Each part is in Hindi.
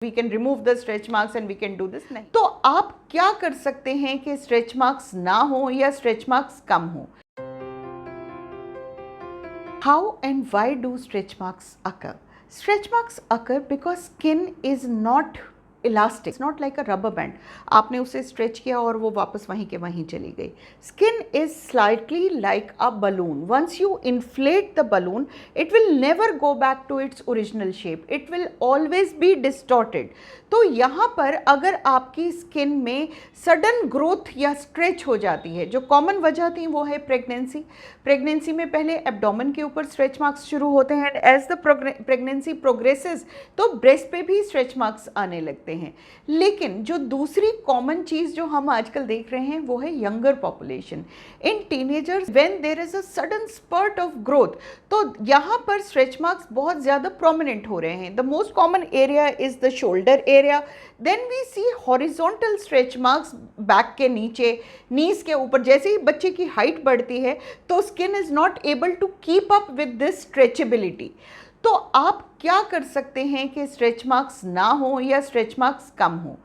We can remove the stretch marks and we can do this, नहीं। तो आप क्या कर सकते हैं कि स्ट्रेच मार्क्स ना हो या स्ट्रेच मार्क्स कम हो। How and why do stretch marks occur? Stretch marks occur because skin is not elastic, not like a rubber band. आपने उसे स्ट्रेच किया और वो वापस वहीं के वहीं चली गई। Skin is slightly like a balloon. Once you inflate the balloon, it will never go back to its original shape, it will always be distorted. तो यहाँ पर अगर आपकी स्किन में सडन ग्रोथ या स्ट्रेच हो जाती है, जो कॉमन वजह थी वो है प्रेगनेंसी। प्रेगनेंसी में पहले एब्डोमेन के ऊपर स्ट्रेच मार्क्स शुरू होते हैं, एज द प्रेगनेंसी प्रोग्रेसेस तो ब्रेस्ट पे भी स्ट्रेच मार्क्स आने लगते हैं। लेकिन जो दूसरी कॉमन चीज़ जो हम आजकल देख रहे हैं वो है younger population. In teenagers when there is a sudden spurt of growth, तो यहाँ पर स्ट्रेच मार्क्स बहुत ज़्यादा प्रोमिनेंट हो रहे हैं। The most common area is the shoulder area, then we see horizontal stretch marks back के नीचे, नीज के ऊपर। जैसे ही बच्चे की हाइट बढ़ती है तो skin is not able to keep up with this stretchability. तो आप क्या कर सकते हैं कि स्ट्रेच मार्क्स ना हो या स्ट्रेच मार्क्स कम हो।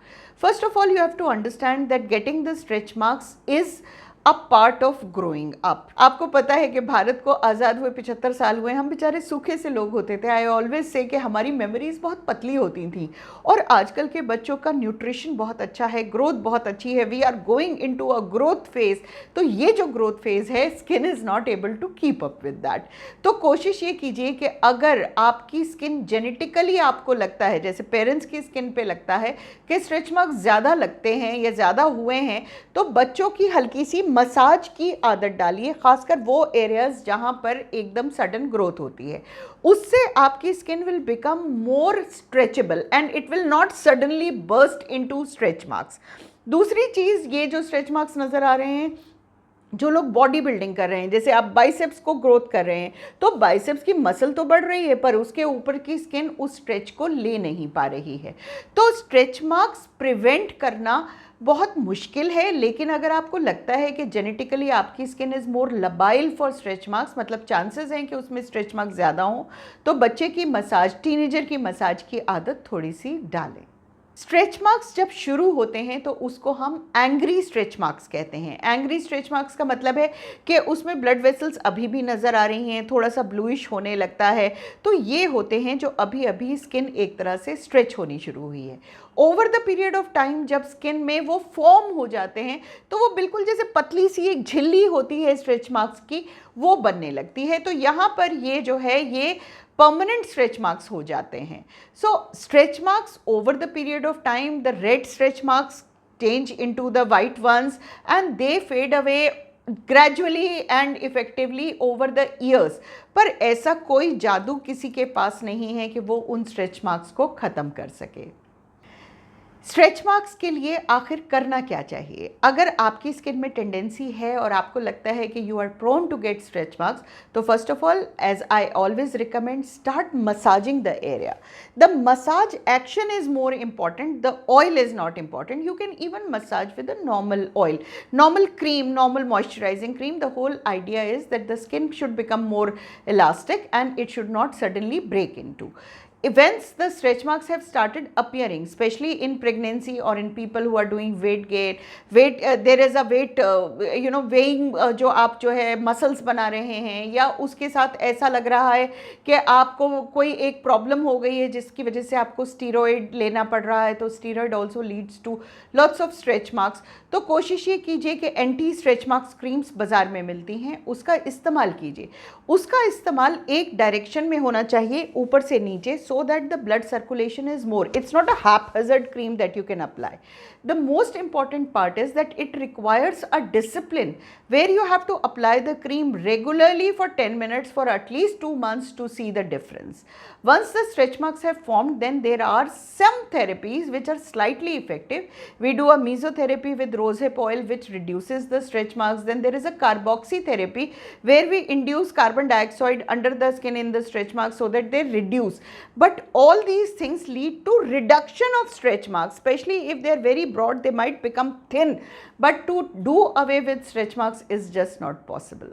First of all you have to understand that getting the stretch marks is a part of growing up. आपको पता है कि भारत को आज़ाद हुए 75 साल हुए, हम बेचारे सूखे से लोग होते थे। आई ऑलवेज से कि हमारी मेमोरीज बहुत पतली होती थी, और आजकल के बच्चों का न्यूट्रिशन बहुत अच्छा है, ग्रोथ बहुत अच्छी है। We are going into a growth phase. तो ये जो ग्रोथ फेज है, skin is not able to keep up with that. तो कोशिश ये कीजिए कि अगर आपकी स्किन जेनेटिकली आपको लगता है, जैसे पेरेंट्स की स्किन पे लगता है कि स्ट्रेच मार्क्स ज़्यादा लगते हैं या ज़्यादा हुए हैं, तो बच्चों की हल्की सी मसाज की आदत डालिए, खासकर वो एरियाज जहां पर एकदम सडन ग्रोथ होती है। उससे आपकी skin will become more stretchable and it will not suddenly burst into stretch marks. दूसरी चीज़, ये जो स्ट्रेच मार्क्स नज़र आ रहे हैं, जो लोग बॉडी बिल्डिंग कर रहे हैं, जैसे आप बाइसेप्स को ग्रोथ कर रहे हैं, तो बाइसेप्स की मसल तो बढ़ रही है पर उसके ऊपर की स्किन उस स्ट्रेच को ले नहीं पा रही है। तो स्ट्रेच मार्क्स प्रिवेंट करना बहुत मुश्किल है। लेकिन अगर आपको लगता है कि जेनेटिकली आपकी skin is more labile for stretch marks, मतलब चांसेस हैं कि उसमें स्ट्रेच मार्क्स ज़्यादा हों, तो बच्चे की मसाज, टीनेजर की मसाज की आदत थोड़ी सी डालें। स्ट्रेच मार्क्स जब शुरू होते हैं तो उसको हम एंग्री स्ट्रेच मार्क्स कहते हैं। एंग्री स्ट्रेच मार्क्स का मतलब है कि उसमें ब्लड वेसल्स अभी भी नज़र आ रही हैं, थोड़ा सा ब्लूइश होने लगता है। तो ये होते हैं जो अभी अभी स्किन एक तरह से स्ट्रेच होनी शुरू हुई है। Over the period of time जब स्किन में वो फॉर्म हो जाते हैं तो वो बिल्कुल जैसे पतली सी एक झिल्ली होती है स्ट्रेच मार्क्स की, वो बनने लगती है। तो यहाँ पर ये जो है ये परमानेंट स्ट्रेच मार्क्स हो जाते हैं। So stretch marks over the period of time, the red stretch marks change into the white ones and they fade away gradually and effectively over the years। पर ऐसा कोई जादू किसी के पास नहीं है कि वो उन स्ट्रेच मार्क्स को ख़त्म कर सके। स्ट्रेच मार्क्स के लिए आखिर करना क्या चाहिए? अगर आपकी स्किन में टेंडेंसी है और आपको लगता है कि you are prone to get stretch marks, तो first of all, as I always recommend, start massaging the area. The massage action is more important, the oil is not important. You can even massage with a normal oil, normal cream, normal moisturising cream. The whole idea is that the skin should become more elastic and it should not suddenly break into. Once the stretch marks have started appearing, especially in pregnancy or in people who are doing weight gain, there is a weight weighing, जो आप जो है मसल्स बना रहे हैं, या उसके साथ ऐसा लग रहा है कि आपको कोई एक प्रॉब्लम हो गई है जिसकी वजह से आपको स्टीरॉयड लेना पड़ रहा है, तो steroid also leads to lots of stretch marks. तो कोशिश ये कीजिए कि एंटी स्ट्रेच मार्क्स क्रीम्स बाज़ार में मिलती हैं, उसका इस्तेमाल कीजिए। उसका इस्तेमाल एक डायरेक्शन में होना चाहिए, ऊपर से नीचे, so that the blood circulation is more. It's not a haphazard cream that you can apply. The most important part is that it requires a discipline where you have to apply the cream regularly for 10 minutes for at least 2 months to see the difference. Once the stretch marks have formed, then there are some therapies which are slightly effective. We do a mesotherapy with rosehip oil which reduces the stretch marks. Then there is a carboxy therapy where we induce carbon dioxide under the skin in the stretch marks so that they reduce. But all these things lead to reduction of stretch marks, especially if they are very broad, they might become thin. But to do away with stretch marks is just not possible.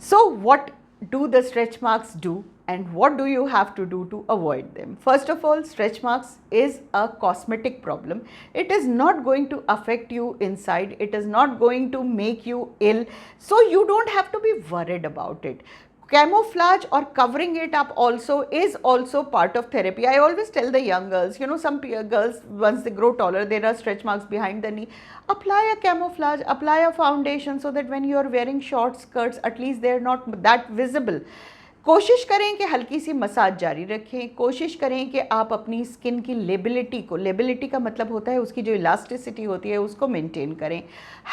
So what do the stretch marks do? and what do you have to do to avoid them? First of all, stretch marks is a cosmetic problem. It is not going to affect you inside, it is not going to make you ill, so you don't have to be worried about it. Camouflage or covering it up also is also part of therapy. I always tell the young girls, some girls, once they grow taller, there are stretch marks behind the knee. Apply a camouflage, apply a foundation, so that when you are wearing short skirts, at least they are not that visible. कोशिश करें कि हल्की सी मसाज जारी रखें, कोशिश करें कि आप अपनी स्किन की लेबिलिटी का मतलब होता है उसकी जो इलास्टिसिटी होती है उसको मेंटेन करें.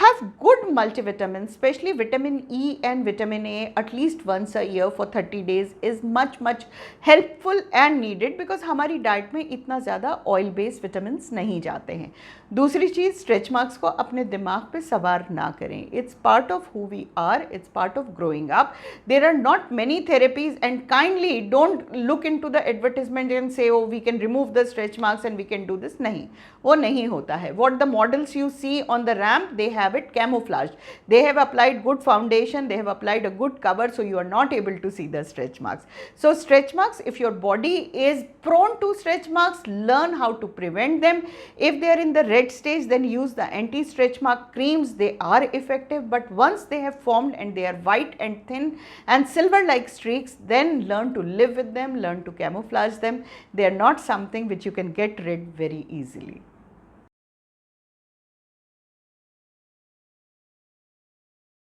Have good multivitamin, especially vitamin E and vitamin A at least once a year for 30 days is much helpful and needed, because हमारी डाइट में इतना ज़्यादा ऑयल बेस्ड विटामिन नहीं जाते हैं. दूसरी चीज़, स्ट्रेच मार्क्स को अपने दिमाग पे सवार ना करें. It's part of who we are, it's part of growing up. There are not many therapies, and kindly don't look into the advertisement and say, oh, we can remove the stretch marks and we can do this. नहीं, वो नहीं होता है. What the models you see on the ramp, they have it camouflaged. They have applied good foundation, they have applied a good cover, so you are not able to see the stretch marks. So stretch marks, if your body is prone to stretch marks, learn how to prevent them. If they are in the red stage, then use the anti-stretch mark creams. They are effective, but once they have formed and they are white and thin and silver like streaks, then learn to live with them, learn to camouflage them. They are not something which you can get rid very easily.